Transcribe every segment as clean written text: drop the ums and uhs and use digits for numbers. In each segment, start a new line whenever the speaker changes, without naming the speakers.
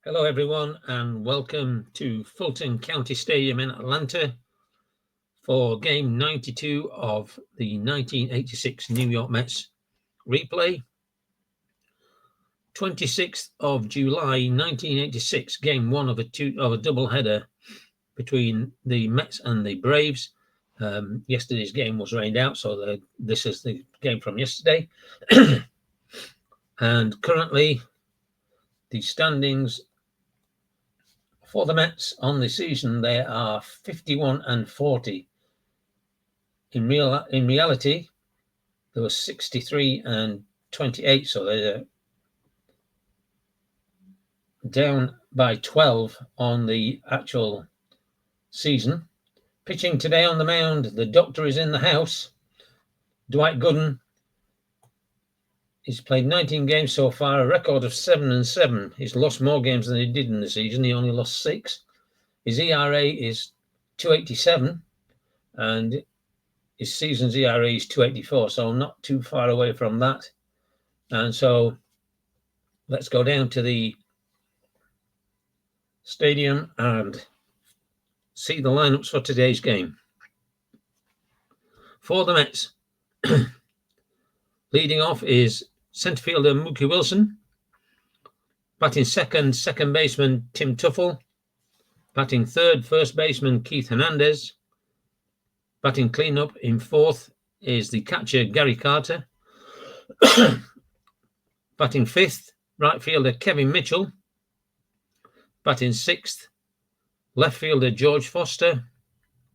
Hello everyone and welcome to Fulton County Stadium in Atlanta for game 92 of the 1986 New York Mets replay. 26th of July 1986, game one of a doubleheader between the Mets and the Braves. Yesterday's game was rained out, so this is the game from yesterday. And currently the standings for the Mets on the season, they are 51 and 40. In reality, there was 63 and 28, so they're down by 12 on the actual season. Pitching today on the mound, the doctor is in the house. Dwight Gooden. He's played 19 games so far, a record of 7-7. He's lost more games than he did in the season. He only lost 6. His ERA is 2.87, and his season's ERA is 2.84, so not too far away from that. And so let's go down to the stadium and see the lineups for today's game. For the Mets, leading off is centre fielder Mookie Wilson. Batting second baseman Tim Tuffle. Batting third, first baseman Keith Hernandez. Batting cleanup in fourth is the catcher Gary Carter. Batting fifth, right fielder Kevin Mitchell. Batting sixth, left fielder George Foster.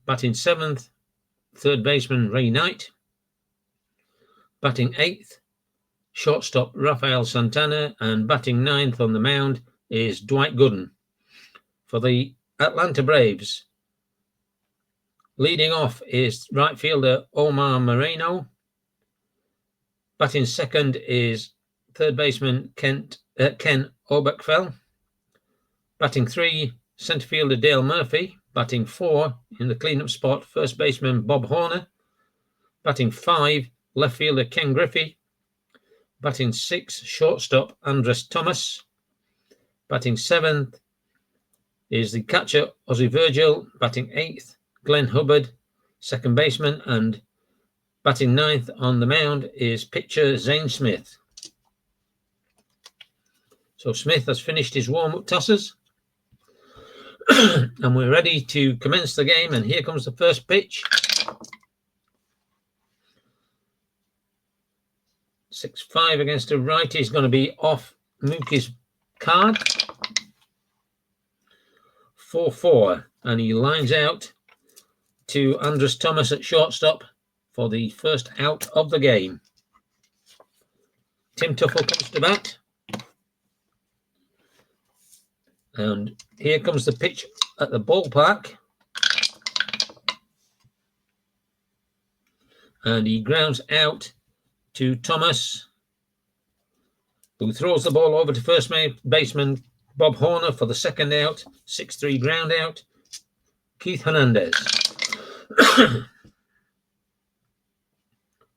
Batting seventh, third baseman Ray Knight. Batting eighth, shortstop Rafael Santana. And batting ninth on the mound is Dwight Gooden. For the Atlanta Braves, leading off is right fielder Omar Moreno. Batting second is third baseman Ken Oberkfell. Batting three, centre fielder Dale Murphy. Batting four, in the cleanup spot, first baseman Bob Horner. Batting five, left fielder Ken Griffey. Batting six, shortstop Andres Thomas. Batting seventh is the catcher Ozzie Virgil. Batting eighth, Glenn Hubbard, second baseman. And batting ninth on the mound is pitcher Zane Smith. So Smith has finished his warm-up tosses. And we're ready to commence the game. And here comes the first pitch. 6-5 against a righty is going to be off Mookie's card. 4-4. And he lines out to Andres Thomas at shortstop for the first out of the game. Tim Tuffle comes to bat. And here comes the pitch at the ballpark. And he grounds out to Thomas, who throws the ball over to first baseman Bob Horner for the second out. 6-3 ground out. Keith Hernandez.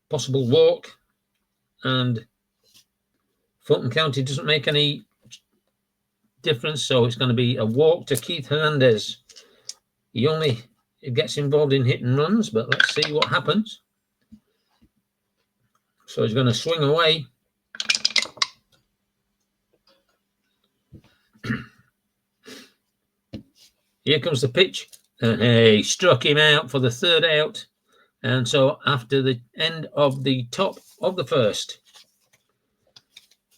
Possible walk. And Fulton County doesn't make any difference, so it's going to be a walk to Keith Hernandez. He only gets involved in hit and runs, but let's see what happens. So he's going to swing away. Here comes the pitch, and he struck him out for the third out. And so after the end of the top of the first,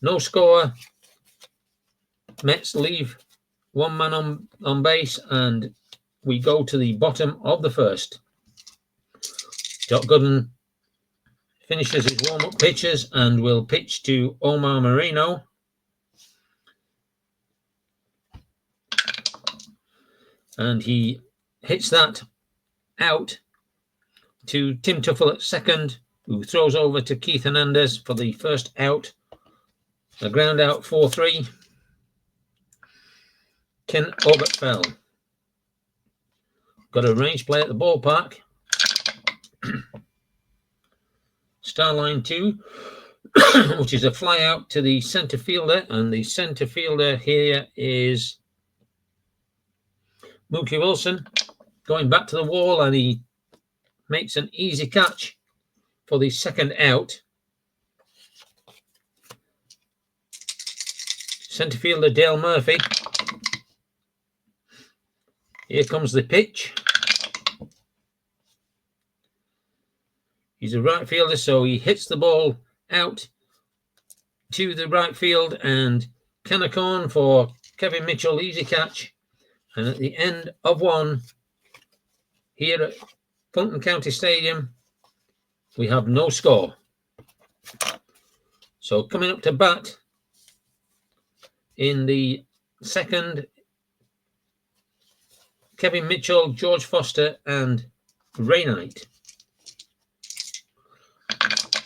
no score. Mets leave one man on base, and we go to the bottom of the first. Doc Gooden finishes his warm-up pitches and will pitch to Omar Moreno. And he hits that out to Tim Tuffle at second, who throws over to Keith Hernandez for the first out. A ground out, 4-3. Ken Oberkfell. Got a range play at the ballpark. Star line 2. which is a fly out to the centre fielder, and the centre fielder here is Mookie Wilson, going back to the wall, and he makes an easy catch for the second out. Centre fielder Dale Murphy. Here comes the pitch. He's a right fielder, so he hits the ball out to the right field, and Canacorn for Kevin Mitchell, easy catch. And at the end of one, here at Fulton County Stadium, we have no score. So coming up to bat in the second, Kevin Mitchell, George Foster, and Ray Knight.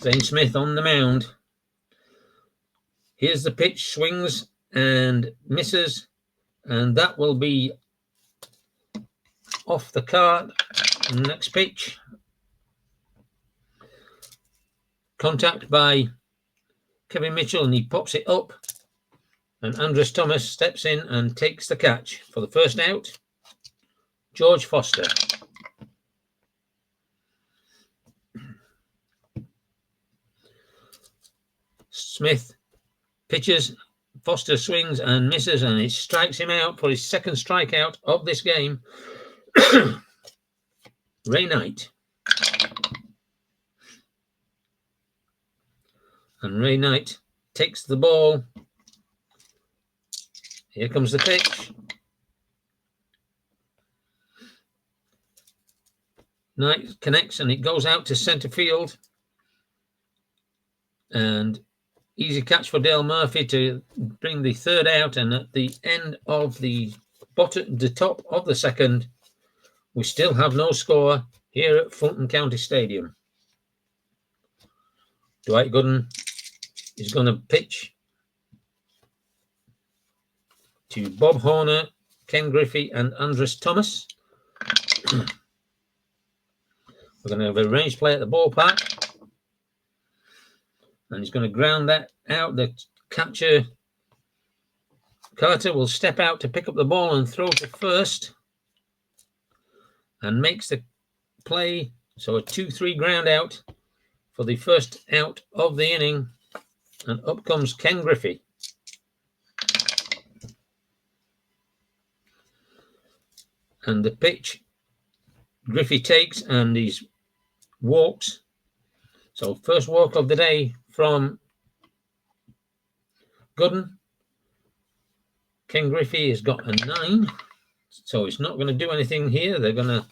Zane Smith on the mound. Here's the pitch, swings and misses, and that will be off the card. Next pitch. Contact by Kevin Mitchell, and he pops it up, and Andres Thomas steps in and takes the catch for the first out. George Foster. Smith pitches, Foster swings and misses, and it strikes him out for his second strikeout of this game. Ray Knight. And Ray Knight takes the ball. Here comes the pitch. Knight connects, and it goes out to centre field. And easy catch for Dale Murphy to bring the third out. And at the end of the top of the second, we still have no score here at Fulton County Stadium. Dwight Gooden is going to pitch to Bob Horner, Ken Griffey, and Andres Thomas. We're going to have a range play at the ballpark, and he's going to ground that out. The catcher, Carter, will step out to pick up the ball and throw to first, and makes the play. So a 2-3 ground out for the first out of the inning, and up comes Ken Griffey. And the pitch, Griffey takes, and he's walks. So first walk of the day from Gooden. Ken Griffey has got a 9, so he's not going to do anything here. They're going to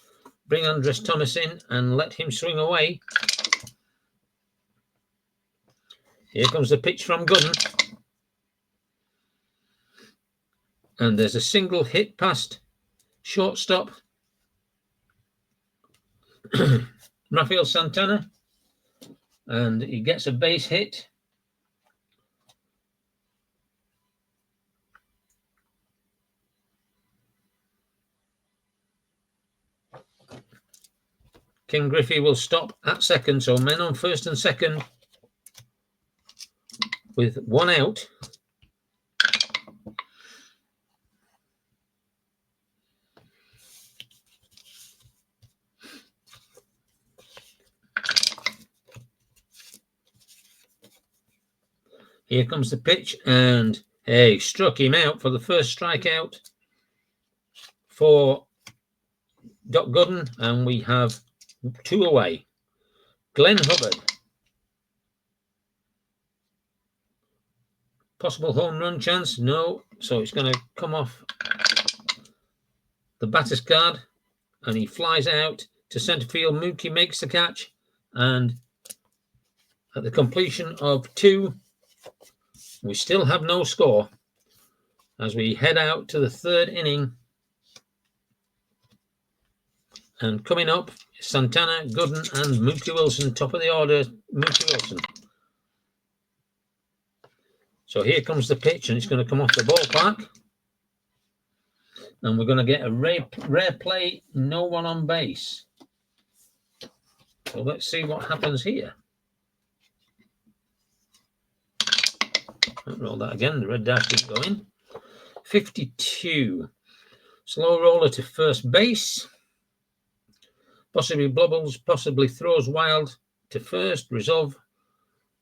bring Andres Thomas in and let him swing away. Here comes the pitch from Gooden. And there's a single hit past shortstop Rafael Santana, and he gets a base hit. Ken Griffey will stop at second, so men on first and second with one out. Here comes the pitch, and hey, struck him out for the first strikeout for Doc Gooden, and we have 2 away. Glenn Hubbard. Possible home run chance? No. So it's going to come off the batter's card, and he flies out to centre field. Mookie makes the catch, and at the completion of 2, we still have no score as we head out to the third inning. And coming up, Santana, Gooden, and Mookie Wilson, top of the order, Mookie Wilson. So here comes the pitch, and it's going to come off the ballpark. And we're going to get a rare play, no one on base. So let's see what happens here. Roll that again. The red dash didn't go in. 52. Slow roller to first base. Possibly bobbles, possibly throws wild to first. Resolve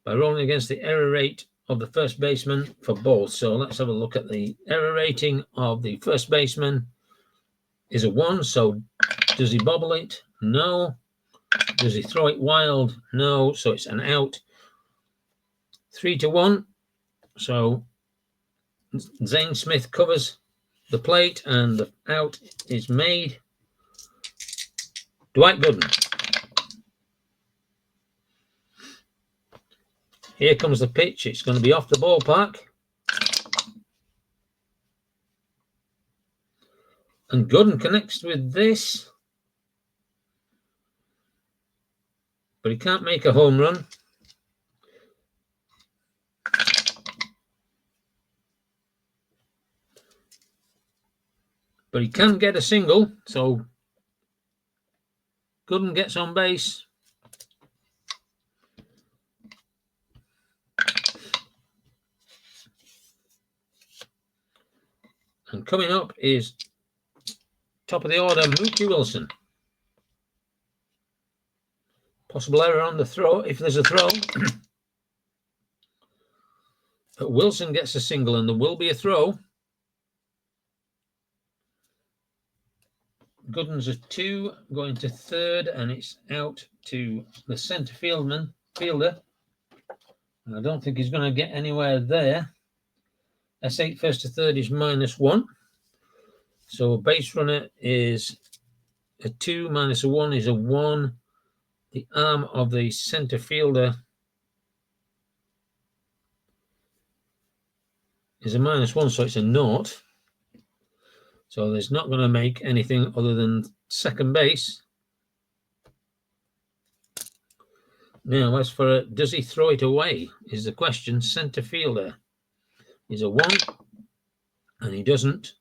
by rolling against the error rate of the first baseman for both. So let's have a look at the error rating of the first baseman. Is a 1, so does he bobble it? No. Does he throw it wild? No, so it's an out. 3-1. So Zane Smith covers the plate and the out is made. Dwight Gooden. Here comes the pitch. It's going to be off the ballpark. And Gooden connects with this. But he can't make a home run. But he can get a single. So Gooden gets on base. And coming up is top of the order, Mookie Wilson. Possible error on the throw, if there's a throw. But Wilson gets a single and there will be a throw. Gooden's a 2, going to third, and it's out to the centre fielder. I don't think he's going to get anywhere there. S8 first to third is -1. So a base runner is a 2 minus a 1 is a 1. The arm of the centre fielder is a -1, so it's a 0. So there's not going to make anything other than second base. Now, as for does he throw it away is the question. Centre fielder is a 1, and he doesn't.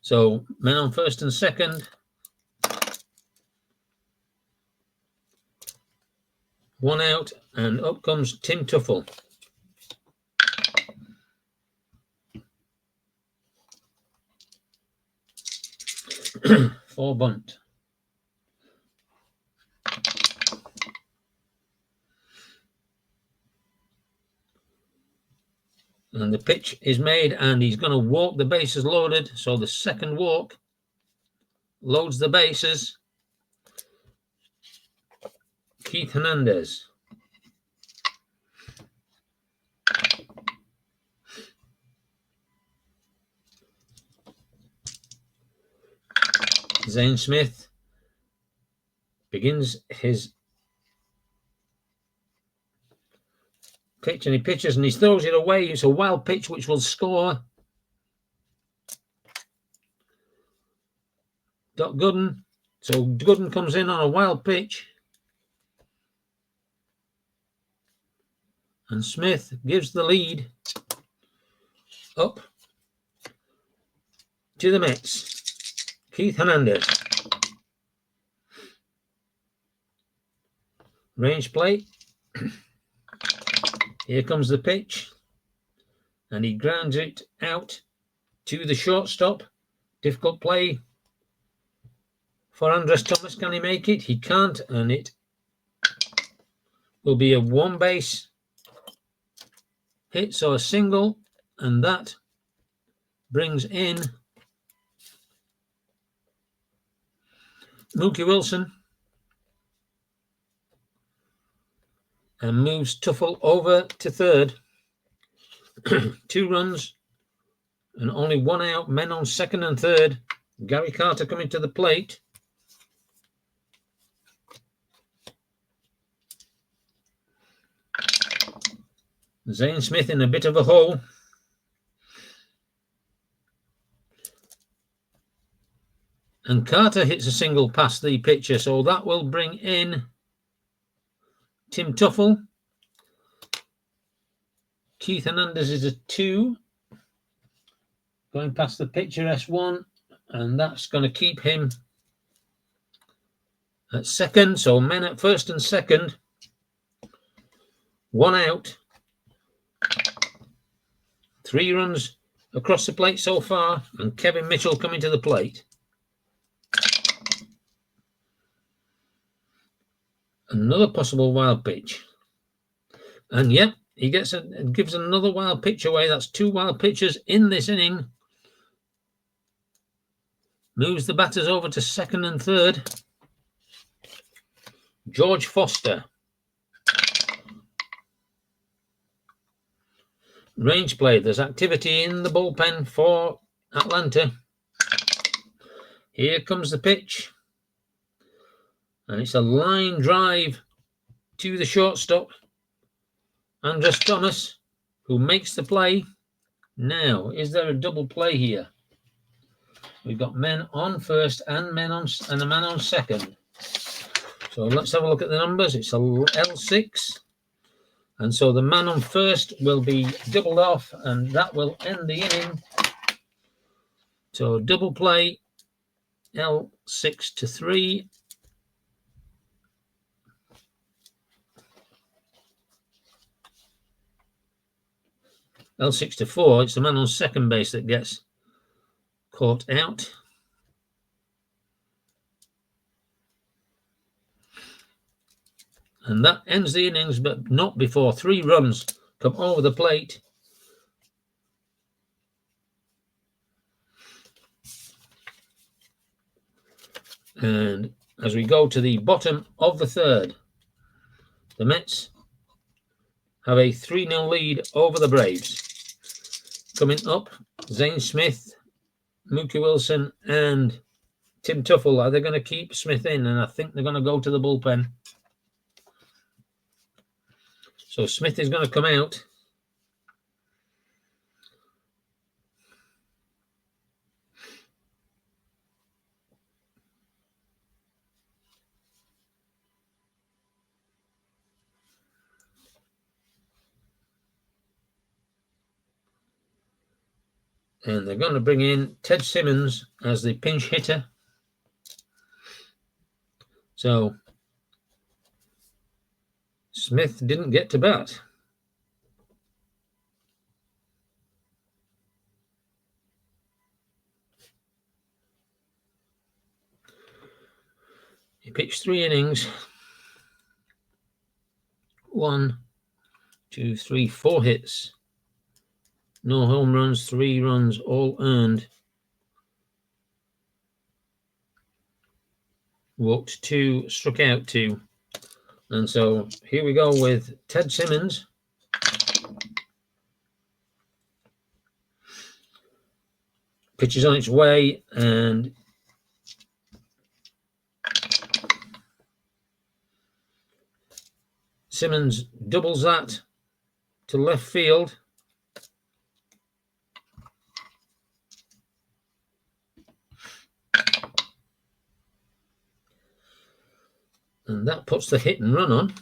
So men on first and second. 1 out, and up comes Tim Tuffle. For bunt. And the pitch is made, and he's going to walk. The bases loaded, so the second walk loads the bases. Keith Hernandez. Zane Smith begins his pitch, and he pitches and he throws it away. It's a wild pitch which will score. Doc Gooden. So Gooden comes in on a wild pitch. And Smith gives the lead up to the Mets. Keith Hernandez. Range play. Here comes the pitch. And he grounds it out to the shortstop. Difficult play for Andres Thomas. Can he make it? He can't, and it will be a 1 base hit, so a single, and that brings in Mookie Wilson and moves Tuffle over to third. 2 runs and only 1 out. Men on second and third. Gary Carter coming to the plate. Zane Smith in a bit of a hole. And Carter hits a single past the pitcher, so that will bring in Tim Tuffle. Keith Hernandez is a 2. Going past the pitcher, S1, and that's going to keep him at second. So men at first and second. 1 out. 3 runs across the plate so far, and Kevin Mitchell coming to the plate. Another possible wild pitch. And yep, he gives another wild pitch away. That's 2 wild pitches in this inning. Moves the batters over to second and third. George Foster. Range play. There's activity in the bullpen for Atlanta. Here comes the pitch. And it's a line drive to the shortstop, Andres Thomas, who makes the play. Now, is there a double play here? We've got men on first and a man on second. So let's have a look at the numbers. It's a L6. And so the man on first will be doubled off, and that will end the inning. So double play, L6 to 3. L6 to 4, it's the man on second base that gets caught out. And that ends the innings, but not before 3 runs come over the plate. And as we go to the bottom of the third, the Mets have a 3-0 lead over the Braves. Coming up, Zane Smith, Mookie Wilson, and Tim Tuffle. Are they going to keep Smith in? And I think they're going to go to the bullpen. So Smith is going to come out. And they're going to bring in Ted Simmons as the pinch hitter. So Smith didn't get to bat. He pitched 3 innings. 1, 2, 3, 4 hits. No home runs, 3 runs, all earned. Walked 2, struck out 2. And so here we go with Ted Simmons. Pitch is on its way, and Simmons doubles that to left field. And that puts the hit and run on.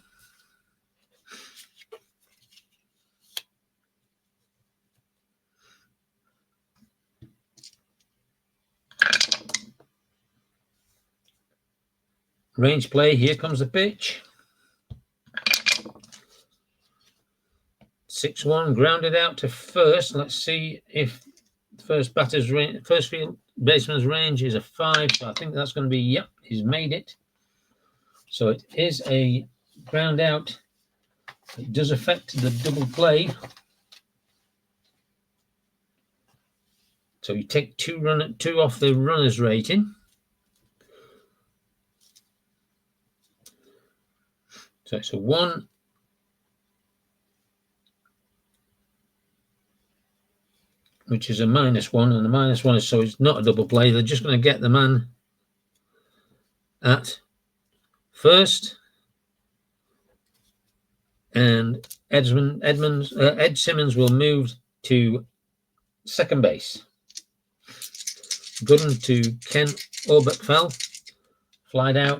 Range play, here comes the pitch. 6-1, grounded out to first. Let's see if first field baseman's range is a 5. So I think that's going to be, yep, he's made it. So it is a ground out. It does affect the double play. So you take 2 off the runner's rating. So it's a 1. Which is a -1, and the -1 is so it's not a double play. They're just going to get the man at first, and Ed Simmons will move to second base. Gooden to Ken Oberkfell, flied out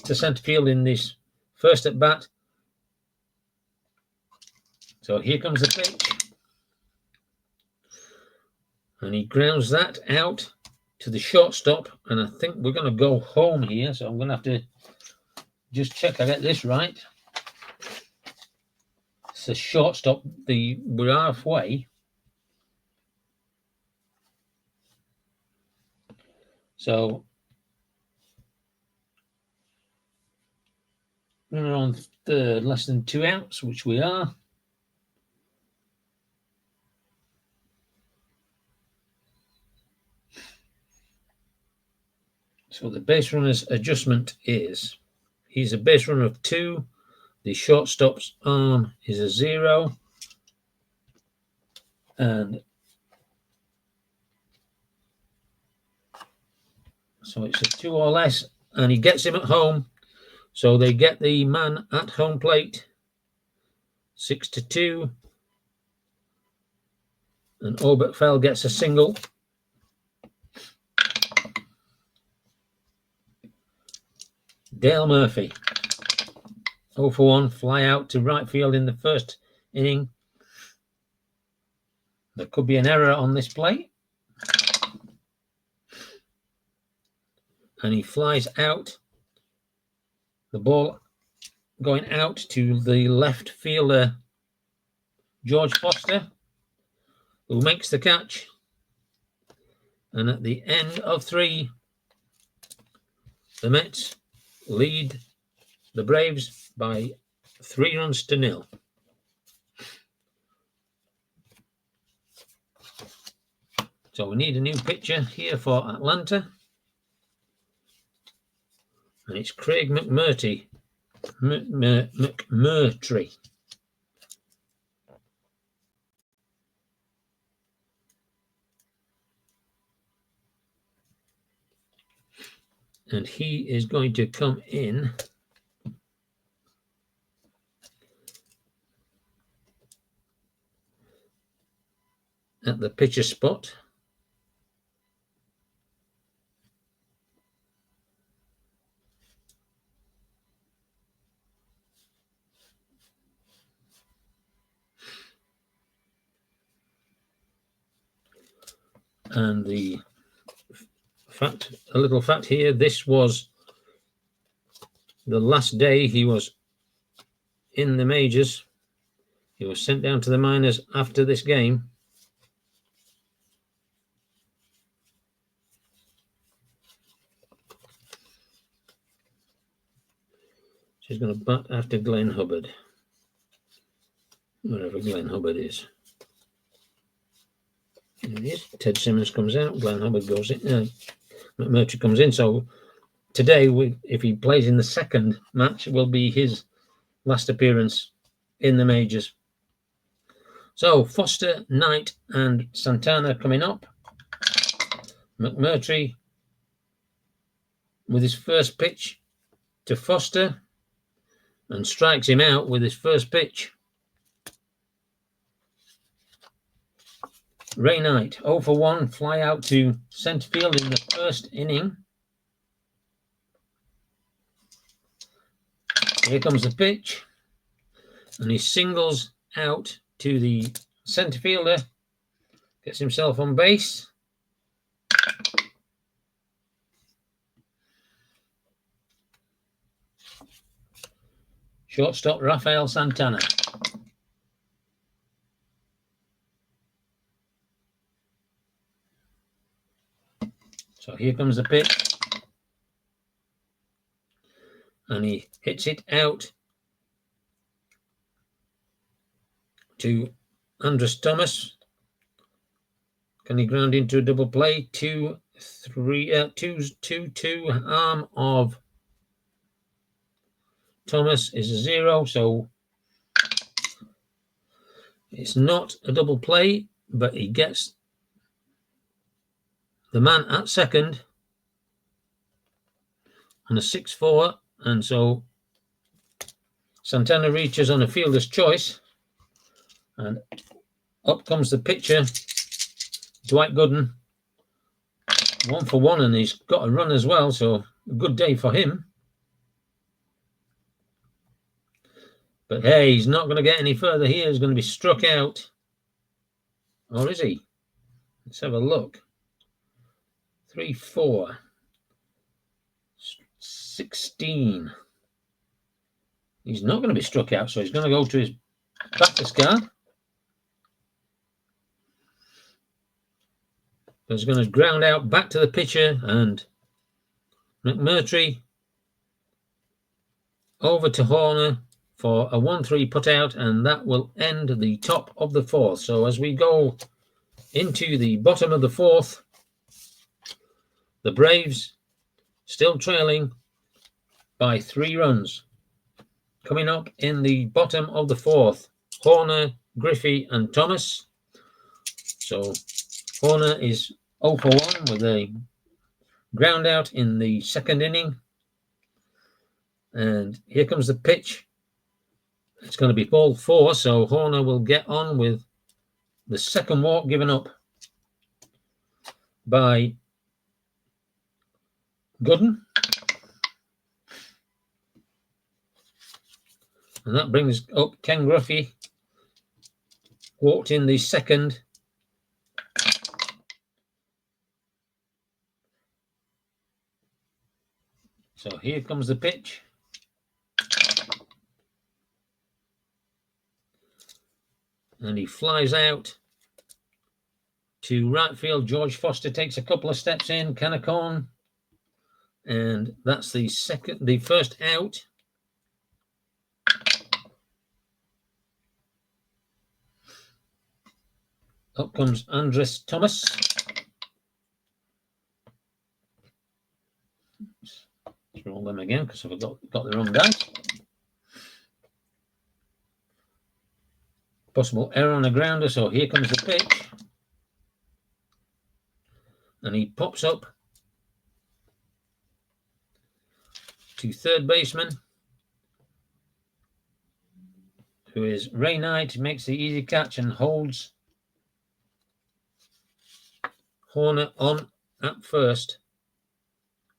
to center field in this first at bat. So here comes the pitch. And he grounds that out to the shortstop. And I think we're going to go home here. So I'm going to have to just check I get this right. It's a shortstop. We're halfway. So we're on third, less than 2 outs, which we are. So the base runner's adjustment is he's a base runner of 2. The shortstop's arm is a 0. And so it's a 2 or less, and he gets him at home. So they get the man at home plate, 6-2. And Oberkfell gets a single. Dale Murphy, 0 for 1, fly out to right field in the first inning. There could be an error on this plate. And he flies out. The ball going out to the left fielder, George Foster, who makes the catch. And at the end of 3, the Mets lead the Braves by 3-0. So we need a new pitcher here for Atlanta. And it's Craig McMurtry. McMurtry. And he is going to come in at the pitcher spot. And the fact, a little fact here, this was the last day he was in the majors. He was sent down to the minors after this game. She's going to bat after Glenn Hubbard, wherever Glenn Hubbard is. There he is. Ted Simmons comes out. Glenn Hubbard goes in. McMurtry comes in. So today, if he plays in the second match, will be his last appearance in the majors. So Foster, Knight, and Santana coming up. McMurtry with his first pitch to Foster and strikes him out with his first pitch. Ray Knight, 0 for 1, fly out to centre field in the first inning. Here comes the pitch, and he singles out to the centre fielder, gets himself on base. Shortstop Rafael Santana. So here comes the pitch. And he hits it out to Andres Thomas. Can he ground into a double play? 2-2 arm of Thomas is a 0, so it's not a double play, but he gets the man at second on a 6-4, and so Santana reaches on a fielder's choice, and up comes the pitcher, Dwight Gooden, 1 for 1, and he's got a run as well, so a good day for him. But hey, he's not going to get any further here. He's going to be struck out. Or is he? Let's have a look. 3-4. 16. He's not going to be struck out, so he's going to go to his batter's card. He's going to ground out back to the pitcher, and McMurtry over to Horner for a 1-3 put out, and that will end the top of the fourth. So as we go into the bottom of the fourth, the Braves still trailing by 3 runs. Coming up in the bottom of the fourth, Horner, Griffey, and Thomas. So Horner is 0 for 1 with a ground out in the second inning. And here comes the pitch. It's going to be ball 4, so Horner will get on with the second walk given up by Gooden. And that brings up Ken Griffey. Walked in the second. So here comes the pitch. And he flies out to right field. George Foster takes a couple of steps in. Canacone. And that's the first out. Up comes Andres Thomas. Let's roll them again because I've got the wrong guy. Possible error on a grounder, so here comes the pitch. And he pops up to third baseman, who is Ray Knight, makes the easy catch and holds Horner on at first.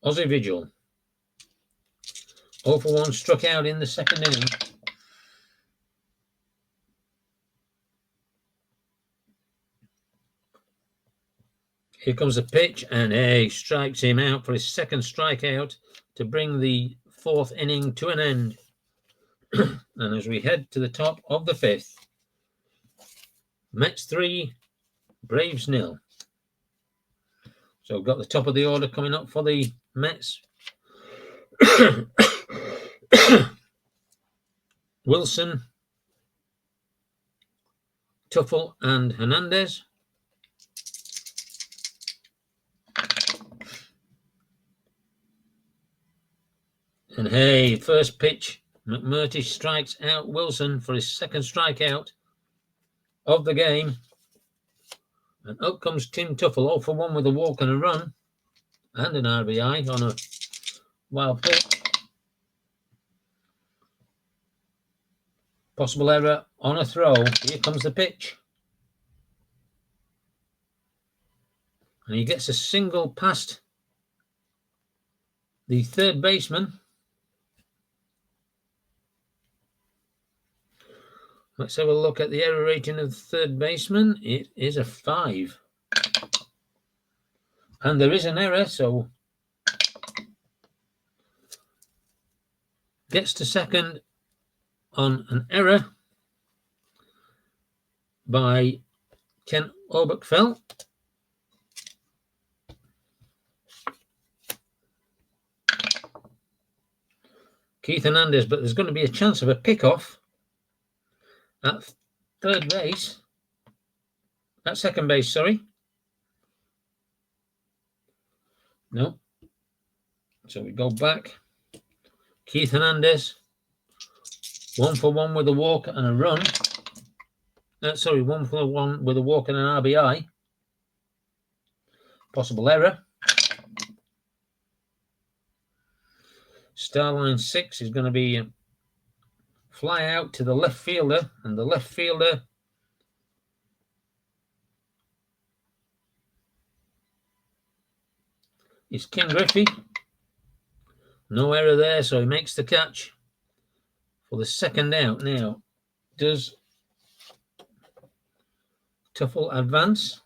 Ozzie Vigil, 0 for 1, struck out in the second inning. Here comes the pitch, and he strikes him out for his second strikeout to bring the fourth inning to an end. And as we head to the top of the fifth, Mets 3, Braves 0. So we've got the top of the order coming up for the Mets. Wilson, Tuffle, and Hernandez. And hey, first pitch, McMurtry strikes out Wilson for his second strikeout of the game. And up comes Tim Tuffle, 0 for 1 with a walk and a run and an RBI on a wild pitch. Possible error on a throw. Here comes the pitch. And he gets a single past the third baseman. Let's have a look at the error rating of the third baseman. It is a 5. And there is an error, so gets to second on an error by Ken Oberkfell. Keith Hernandez, but there's going to be a chance of a pickoff at third base. At second base, sorry. No. So we go back. Keith Hernandez, 1 for 1 with a walk and a run. 1 for 1 with a walk and an RBI. Possible error. Starline 6 is going to be fly out to the left fielder, and the left fielder is Ken Griffey. No error there, so he makes the catch for the second out. Now, does Tuffle advance?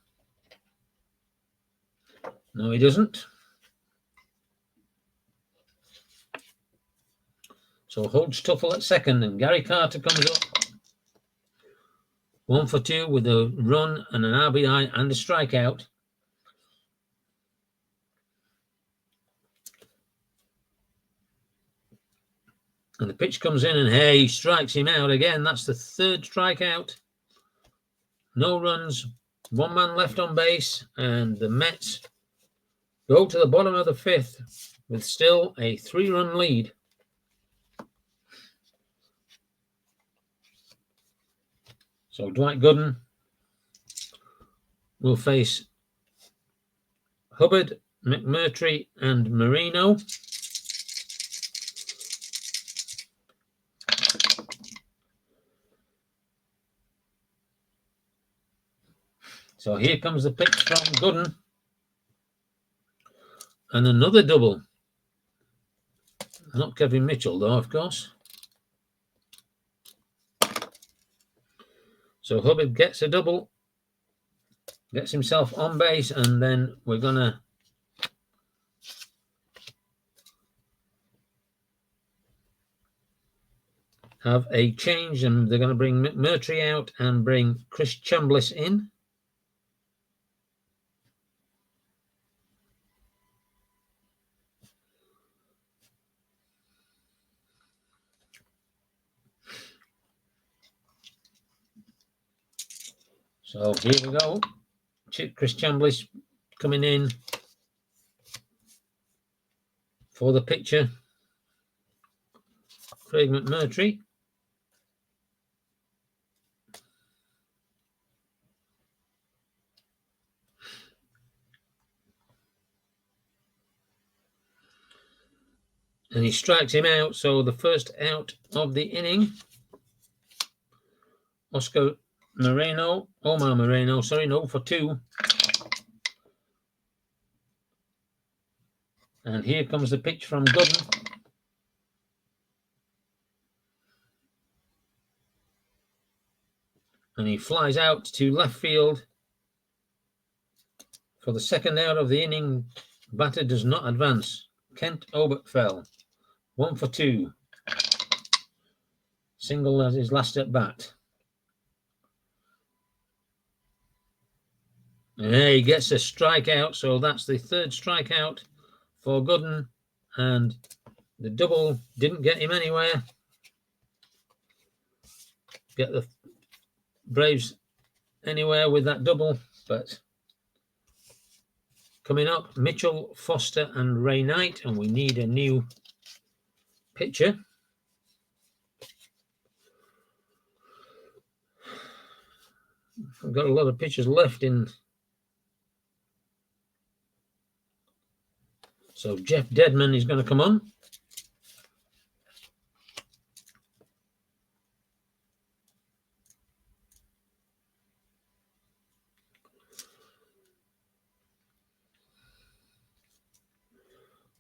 No, he doesn't. So holds Tuffle at second, and Gary Carter comes up. 1 for 2 with a run and an RBI and a strikeout. And the pitch comes in, and hey, he strikes him out again. That's the third strikeout. No runs, one man left on base, and the Mets go to the bottom of the fifth with still a 3-run lead. So Dwight Gooden will face Hubbard, McMurtry, and Marino. So here comes the pitch from Gooden. And another double. Not Kevin Mitchell, though, of course. So Hubbard gets a double, gets himself on base, and then we're going to have a change, and they're going to bring McMurtry out and bring Chris Chambliss in. So here we go. Chris Chambliss coming in for the pitcher, Craig McMurtry. And he strikes him out. So the first out of the inning, Omar Moreno, sorry, 0 for 2. And here comes the pitch from Gooden. And he flies out to left field for the second out of the inning. Batter does not advance. Kent Oberkfell, 1 for 2. Single as his last at bat. And he gets a strikeout, so that's the third strikeout for Gooden. And the double didn't get him anywhere. Get the Braves anywhere with that double, but coming up, Mitchell, Foster, and Ray Knight, and we need a new pitcher. I've got a lot of pitchers left in. So Jeff Dedman is going to come on.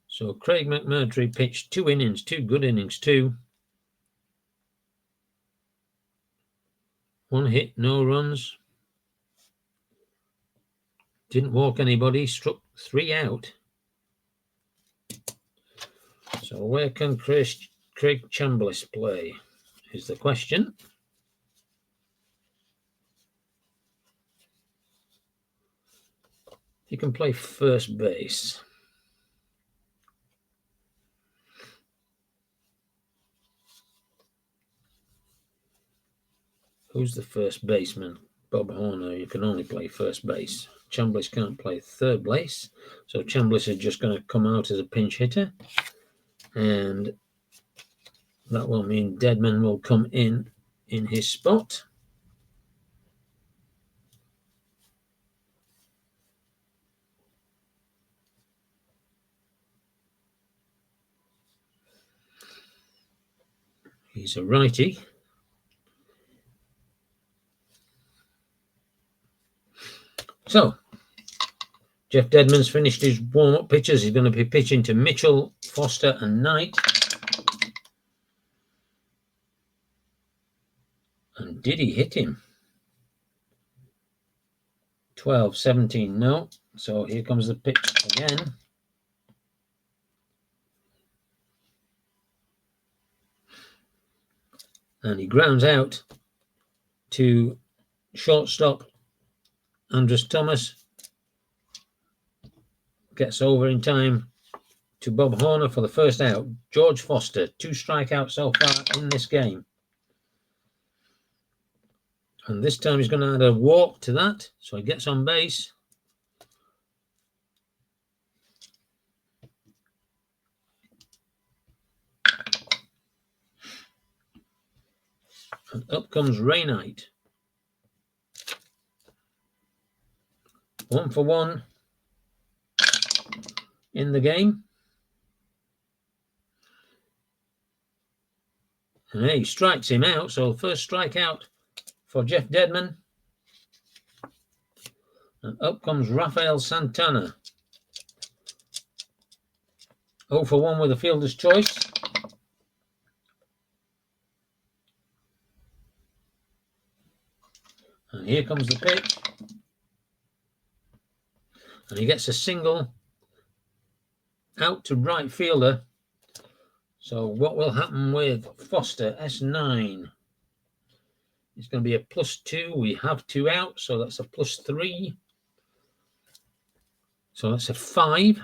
So Craig McMurtry pitched 2 innings, 2 good innings, 2. 1 hit, no runs. Didn't walk anybody, struck 3 out. So where can Craig Chambliss play is the question. He can play first base. Who's the first baseman? Bob Horner. You can only play first base. Chambliss can't play third base. So Chambliss is just going to come out as a pinch hitter. And that will mean Dedman will come in his spot. He's a righty. So, Jeff Dedman's finished his warm-up pitches. He's going to be pitching to Mitchell, Foster, and Knight. And did he hit him? 12, 17, no. So here comes the pitch again. And he grounds out to shortstop Andres Thomas. Gets over in time to Bob Horner for the first out. George Foster, 2 strikeouts so far in this game. And this time he's going to add a walk to that, so he gets on base. And up comes Ray Knight. 1 for 1 in the game. And he strikes him out, so first strikeout for Jeff Dedman. And up comes Rafael Santana. 0 for 1 with a fielder's choice. And here comes the pitch. And he gets a single out to right fielder. So what will happen with Foster, S9? It's going to be a +2. We have 2 out, so that's a +3. So that's a 5.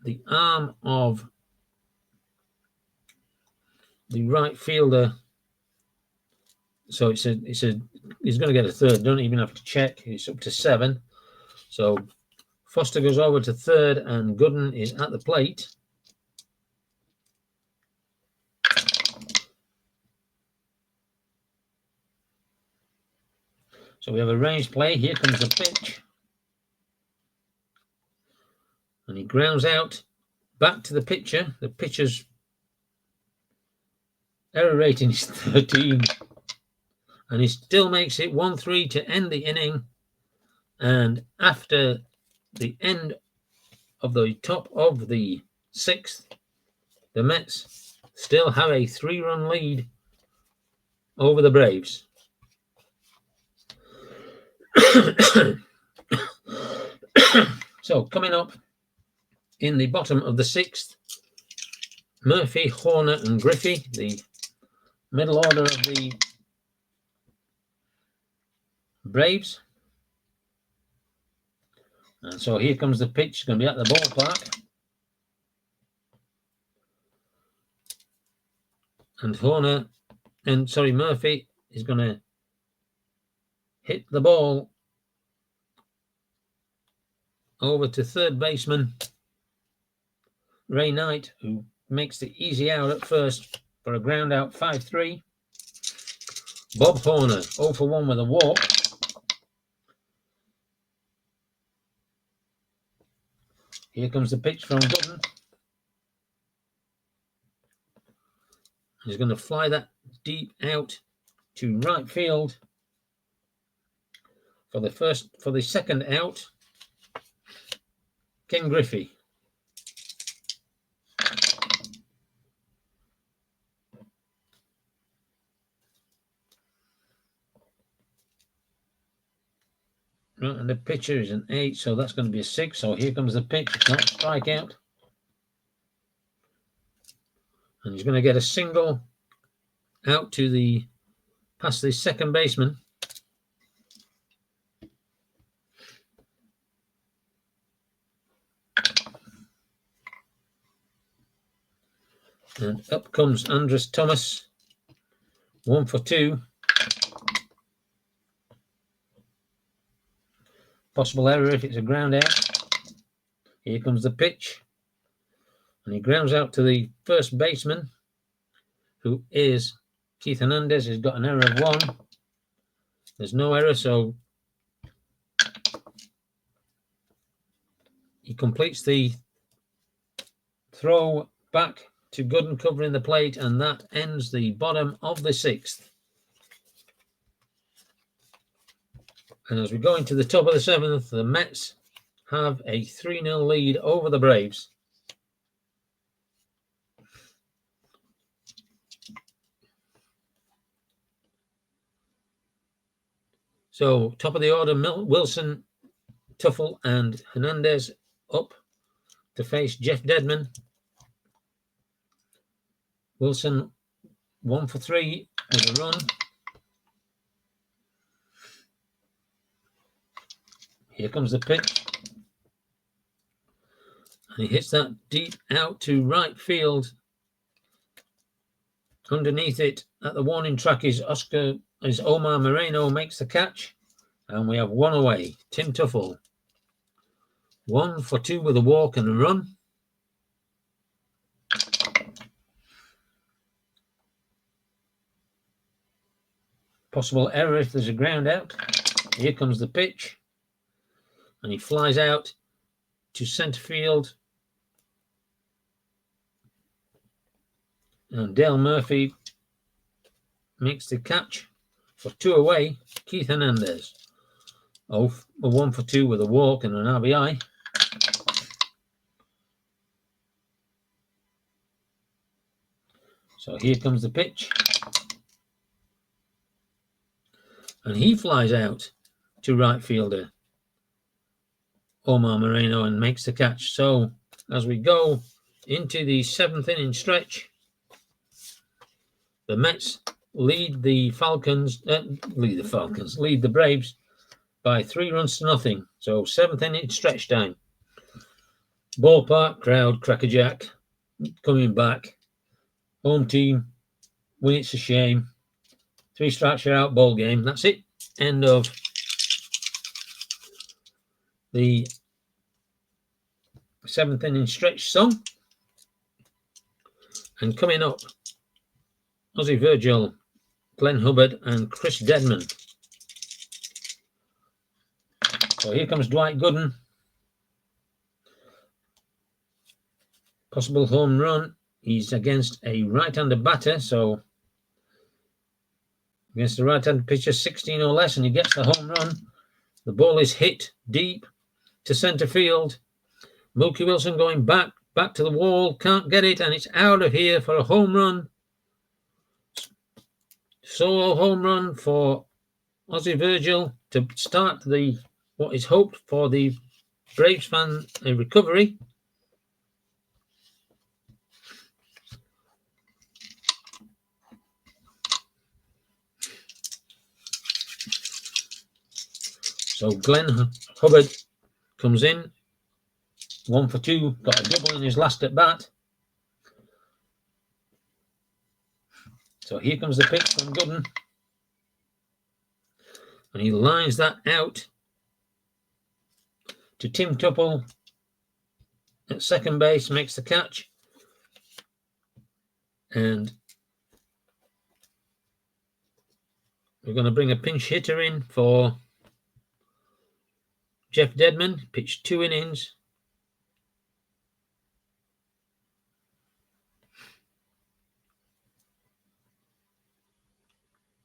The arm of the right fielder. So he's going to get a third. Don't even have to check. It's up to 7. So Foster goes over to third, and Gooden is at the plate. So we have a range play. Here comes the pitch. And he grounds out back to the pitcher. The pitcher's error rating is 13. And he still makes it 1-3 to end the inning. And after the end of the top of the 6th, the Mets still have a 3-run lead over the Braves. So coming up in the bottom of the 6th, Murphy, Horner, and Griffey, the middle order of the Braves. And so here comes the pitch. It's going to be at the ballpark. And Murphy is going to hit the ball over to third baseman Ray Knight, who makes the easy out at first for a ground out, 5-3. Bob Horner, 0 for 1 with a walk. Here comes the pitch from Gooden. He's going to fly that deep out to right field for the second out. Ken Griffey. Right, and the pitcher is an 8, so that's going to be a 6. So here comes the pitch. It's not a strikeout. And he's going to get a single out to past the second baseman. And up comes Andres Thomas. 1 for 2. Possible error if it's a ground out. Here comes the pitch. And he grounds out to the first baseman, who is Keith Hernandez. He's got an error of 1. There's no error, so he completes the throw back to Gooden covering the plate, and that ends the bottom of the 6th. And as we go into the top of the 7th, the Mets have a 3-0 lead over the Braves. So top of the order, Wilson, Tuffle, and Hernandez up to face Jeff Dedman. Wilson 1 for 3 with a run. Here comes the pitch. And he hits that deep out to right field. Underneath it at the warning track is Omar Moreno makes the catch. And we have one away. Tim Tuffle. 1 for 2 with a walk and a run. Possible error if there's a ground out. Here comes the pitch. And he flies out to centre field. And Dale Murphy makes the catch for 2 away. Keith Hernandez. 1 for 2 with a walk and an RBI. So here comes the pitch. And he flies out to right fielder Omar Moreno and makes the catch. So as we go into the 7th inning stretch, the Mets lead the Braves by 3 runs to nothing. So 7th inning stretch time. Ballpark crowd crackerjack coming back. Home team win, it's a shame. 3 strikes you're out, ball game. That's it. End of the 7th inning stretch song. And coming up, Ozzie Virgil, Glenn Hubbard, and Chris Dedman. So here comes Dwight Gooden. Possible home run. He's against a right-handed batter, so against the right-handed pitcher, 16 or less, and he gets the home run. The ball is hit deep to centre field. Mookie Wilson going back to the wall, can't get it, and it's out of here for a home run. Solo home run for Ozzie Virgil to start what is hoped for the Braves fan recovery. So Glenn Hubbard comes in, 1 for 2, got a double in his last at bat. So here comes the pitch from Gooden. And he lines that out to Tim Tuffle at second base, makes the catch. And we're going to bring a pinch hitter in for Jeff Dedman. Pitched 2 innings.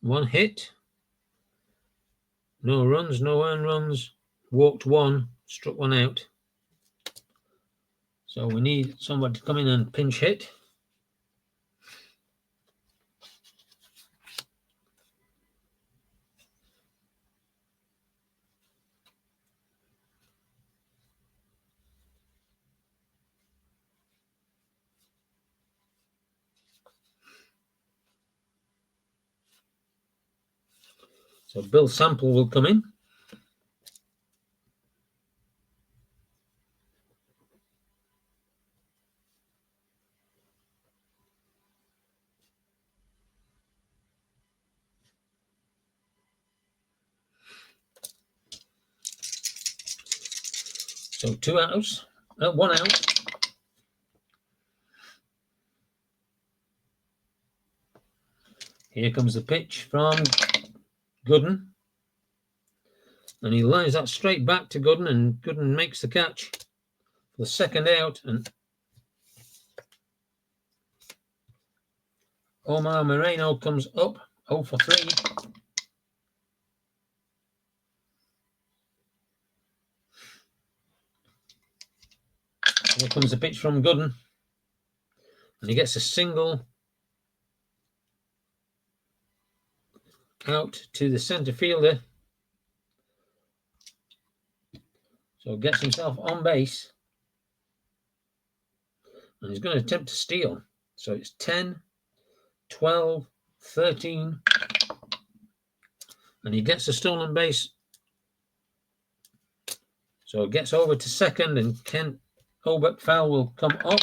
One hit. No runs, no earned runs. Walked 1, struck 1 out. So we need somebody to come in and pinch hit. So Bill Sample will come in. So 2 outs, 1 out. Here comes the pitch from Gooden. And he lines that straight back to Gooden, and Gooden makes the catch for the second out. And Omar Moreno comes up 0 for 3. Here comes the pitch from Gooden. And he gets a single out to the centre fielder. So gets himself on base. And he's going to attempt to steal. So it's 10, 12, 13. And he gets a stolen base. So it gets over to second, and Kent Oberkfell will come up.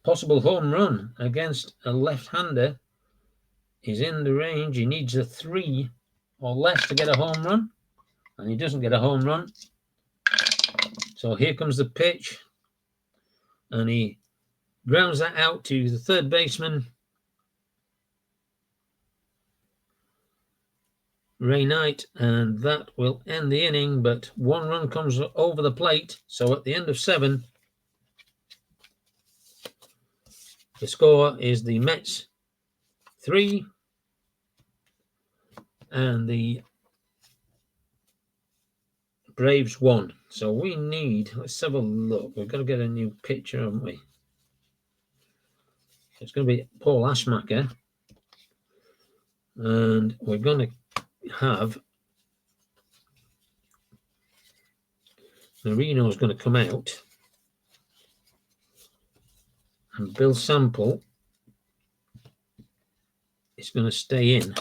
Possible home run against a left-hander is in the range. He needs a 3 or less to get a home run, and he doesn't get a home run. So here comes the pitch, and he grounds that out to the third baseman, Ray Knight, and that will end the inning, but 1 run comes over the plate. So at the end of 7, the score is the Mets 3 and the Braves 1. So we need, let's have a look. We've got to get a new pitcher, haven't we? It's going to be Paul Ashmaker. And we're going to have Marino's going to come out. And Bill Sample is going to stay in.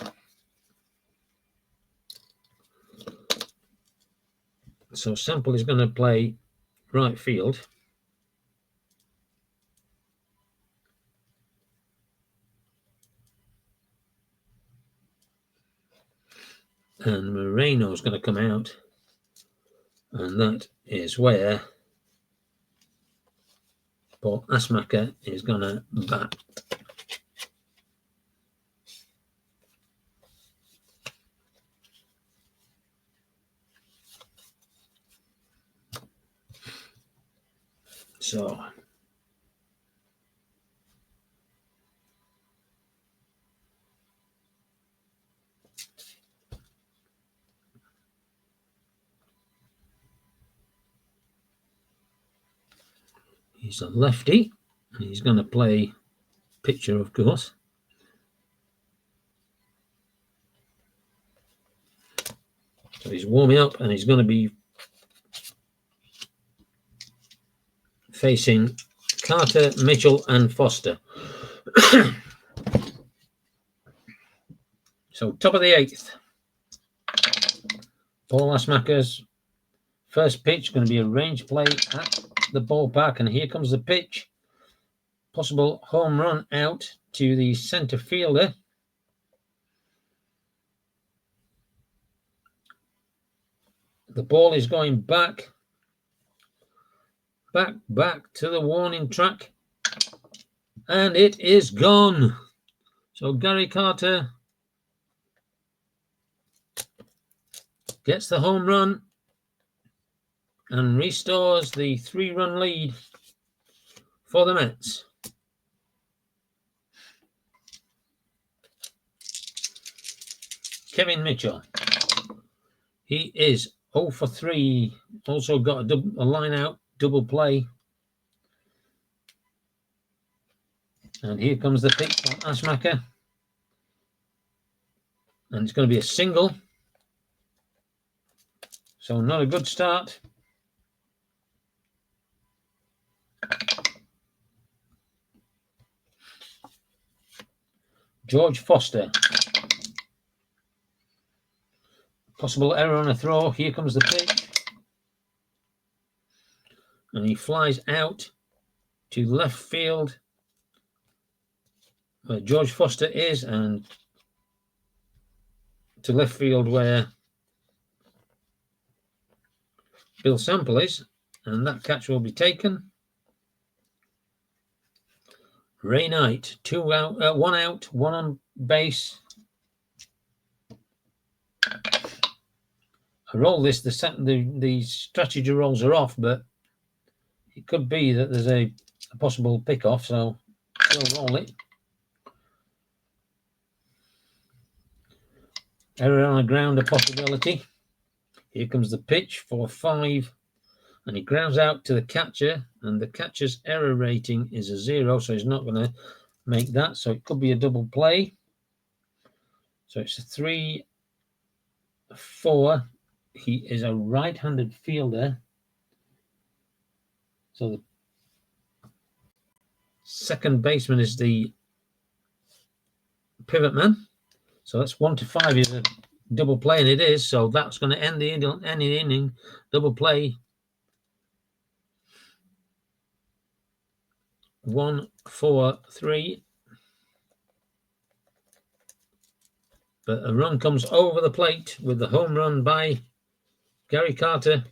So Sample is going to play right field. And Moreno's going to come out. And that is where Paul Ashmaker is going to bat. So he's a lefty. He's going to play pitcher, of course. So he's warming up, and he's going to be facing Carter, Mitchell, and Foster. So top of the 8th. Paul Ashmaker's first pitch going to be a range play at the ballpark, and here comes the pitch. Possible home run out to the center fielder. The ball is going back to the warning track, and it is gone. So Gary Carter gets the home run and restores the 3-run lead for the Mets. Kevin Mitchell, he is 0 for 3. Also got a line out double play. And here comes the pitch from Ashmaker. And it's going to be a single. So not a good start. George Foster. Possible error on a throw. Here comes the pitch. And he flies out to left field where George Foster is, and to left field where Bill Sample is, and that catch will be taken. Ray Knight, 1 out, 1 on base. I roll this, the strategy rolls are off, but it could be that there's a possible pick-off, so we'll roll it. Error on the ground, a possibility. Here comes the pitch for 5, and he grounds out to the catcher, and the catcher's error rating is a 0, so he's not going to make that. So it could be a double play. So it's a 3-4. He is a right-handed fielder. So the second baseman is the pivot man. So that's 1 to 5 is a double play, and it is. So that's going to end the inning. Double play. 1, 4, 3. But a run comes over the plate with the home run by Gary Carter.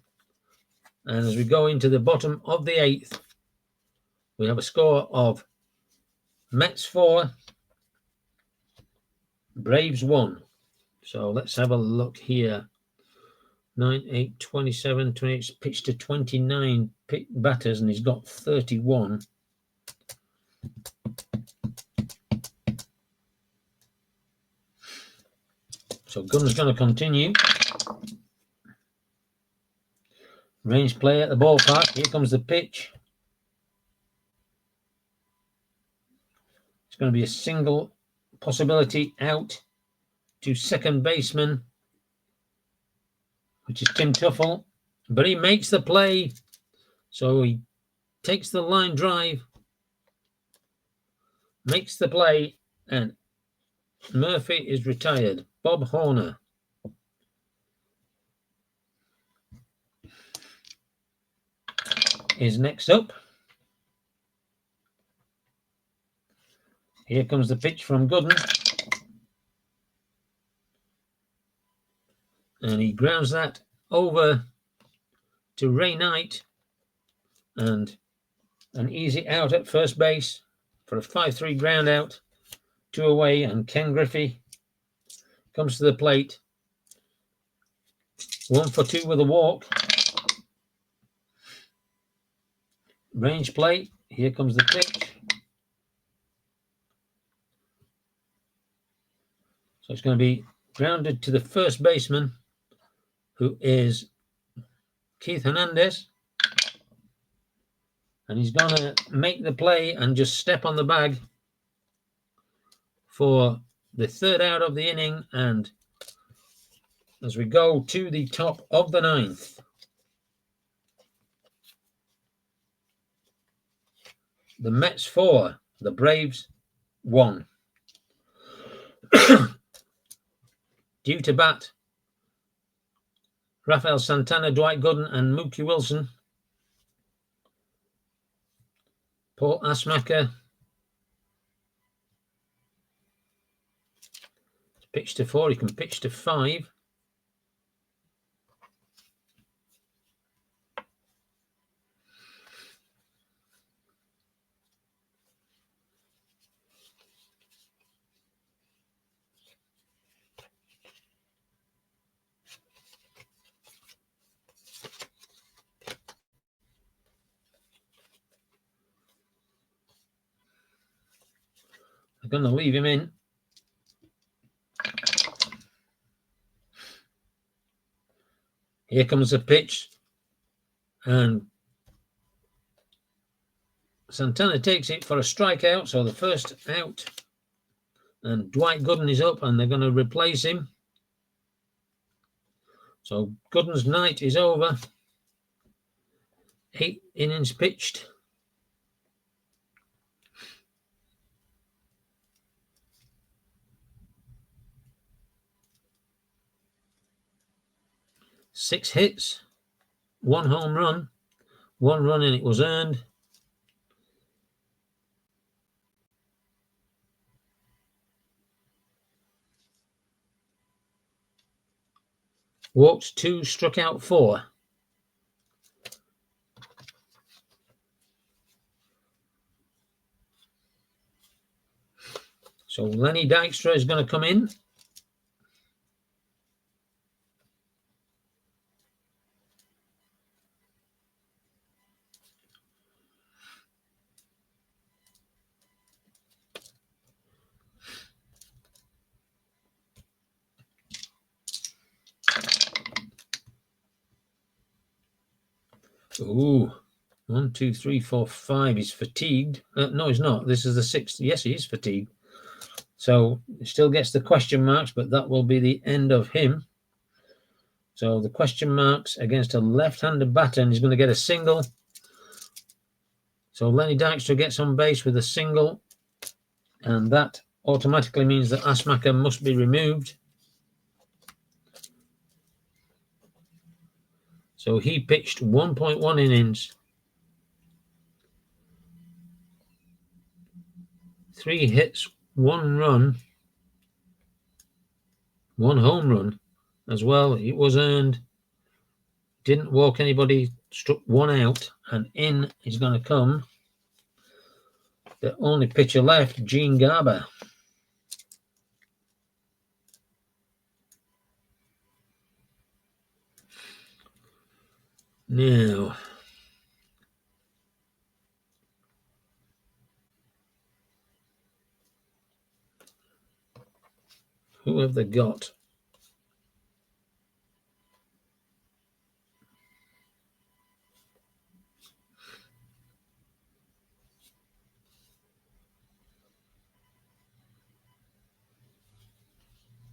And as we go into the bottom of the 8th, we have a score of Mets 4, Braves 1. So let's have a look here. 9, 8, 27, 28, pitched to 29 batters, and he's got 31. So Gunn's going to continue. Range play at the ballpark. Here comes the pitch. It's going to be a single, possibility out to second baseman, which is Tim Tuffle. But he makes the play. So he takes the line drive, makes the play, and Murphy is retired. Bob Horner. Is next up. Here comes the pitch from Gooden. And he grounds that over to Ray Knight. And an easy out at first base for a 5-3 ground out. 2 away, and Ken Griffey comes to the plate. 1 for 2 with a walk. Range play. Here comes the pitch. So it's going to be grounded to the first baseman, who is Keith Hernandez. And he's going to make the play and just step on the bag for the 3rd out of the inning. And as we go to the top of the 9th, the Mets 4, the Braves 1. Due to bat, Rafael Santana, Dwight Gooden, and Mookie Wilson. Paul Asmacher. Pitch to 4. He can pitch to 5. I'm going to leave him in. Here comes the pitch. And Santana takes it for a strikeout. So the first out. And Dwight Gooden is up, and they're going to replace him. So Gooden's night is over. 8 innings pitched. Six hits, 1 home run, 1 run, and it was earned. Walked 2, struck out 4. So Lenny Dykstra is going to come in. Ooh, 1, 2, 3, 4, 5. He's fatigued. No, he's not. This is the 6th. Yes, he is fatigued. So he still gets the question marks, but that will be the end of him. So the question marks against a left-handed batter, and he's going to get a single. So Lenny Dykstra gets on base with a single, and that automatically means that Asmacher must be removed. So he pitched 1.1 innings, 3 hits, 1 run, 1 home run as well. It was earned, didn't walk anybody, struck 1 out, and in is going to come the only pitcher left, Gene Garber. Now, who have they got?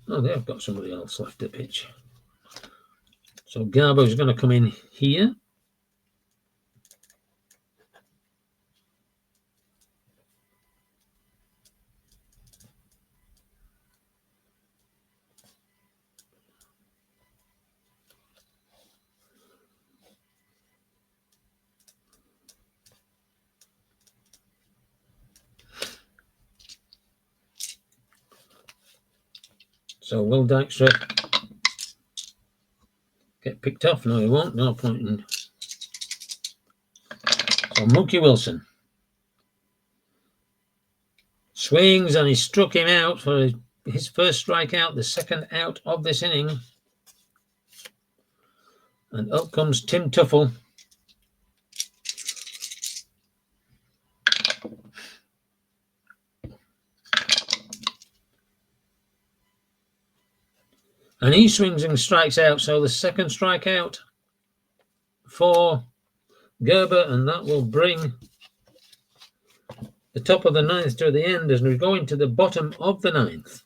Oh, they've got somebody else left to pitch. So Garbo is going to come in here. So will Dykstra get picked off? No, he won't. No point in. So Mookie Wilson swings, and he struck him out for his first strikeout, the second out of this inning. And up comes Tim Tuffle. And he swings and strikes out. So the second strikeout for Gerber, and that will bring the top of the 9th to the end as we go into the bottom of the 9th.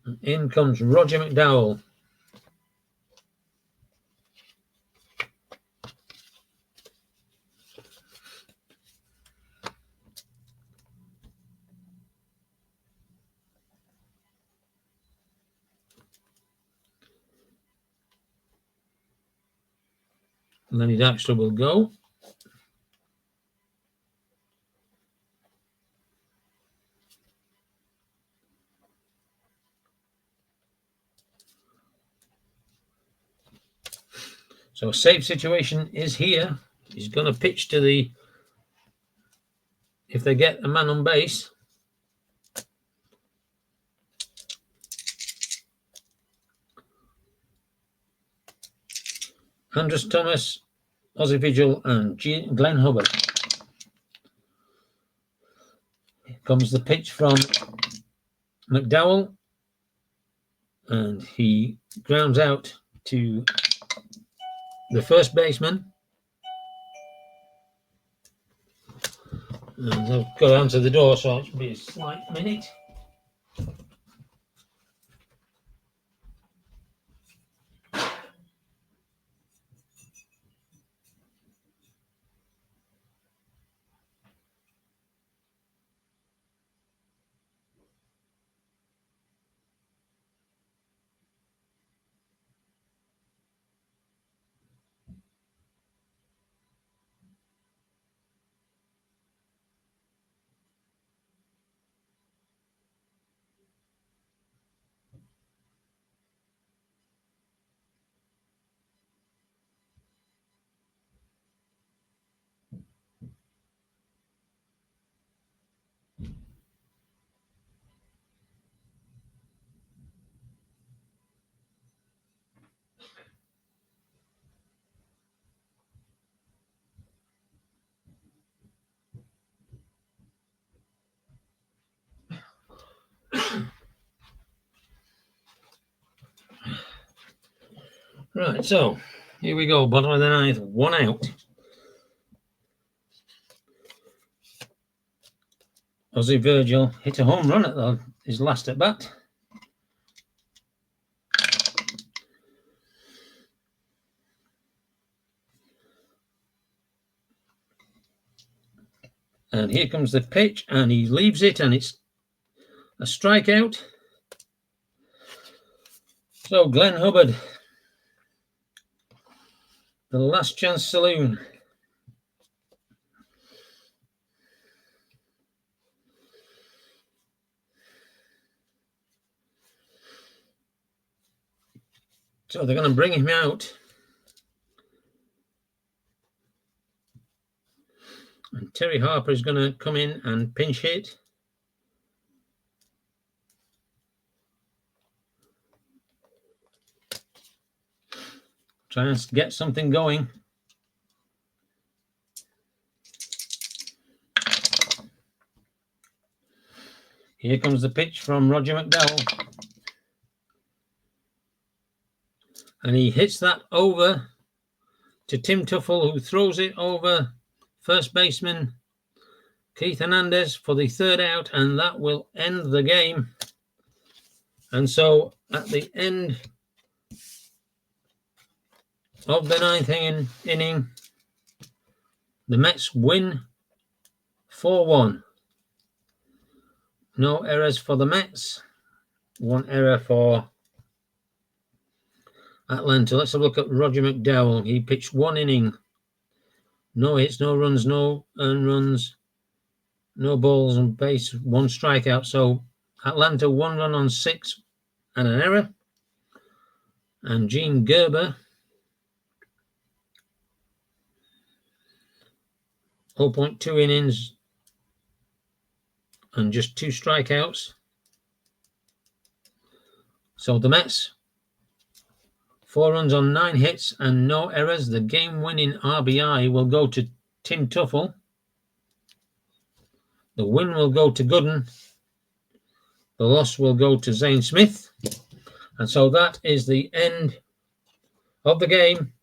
And in comes Roger McDowell. Lenny Dykstra will go. So a safe situation is here. He's going to pitch to the, if they get a man on base. Andrus Thomas, Ozzie Vigil, and Glenn Hubbard. Here comes the pitch from McDowell, and he grounds out to the first baseman. And they'll go down to the door, so it should be a slight minute. Right, so here we go. Bottom of the 9th, 1 out. Ozzie Virgil hit a home run at his last at bat. And here comes the pitch, and he leaves it, and it's a strikeout. So Glenn Hubbard, the Last Chance Saloon. So they're going to bring him out. And Terry Harper is going to come in and pinch hit. Try and get something going. Here comes the pitch from Roger McDowell. And he hits that over to Tim Tuffle, who throws it over first baseman Keith Hernandez for the third out, and that will end the game. And so at the end of the ninth inning, the Mets win 4-1. No errors for the Mets. One error for Atlanta. Let's have a look at Roger McDowell. He pitched one inning. No hits, no runs, no earned runs, no balls on base, one strikeout. So Atlanta 1 run on 6 and an error. And Gene Gerber, 0.2 innings and just 2 strikeouts. So the Mets, 4 runs on 9 hits and no errors. The game-winning RBI will go to Tim Tuffle. The win will go to Gooden. The loss will go to Zane Smith. And so that is the end of the game.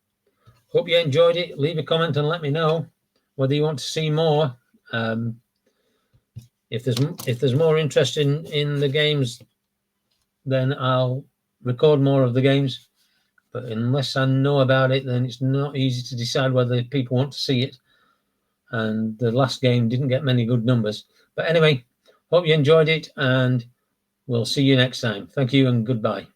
Hope you enjoyed it. Leave a comment and let me know whether you want to see more. If there's more interest in the games, then I'll record more of the games. But unless I know about it, then it's not easy to decide whether people want to see it. And the last game didn't get many good numbers. But anyway, hope you enjoyed it, and we'll see you next time. Thank you and goodbye.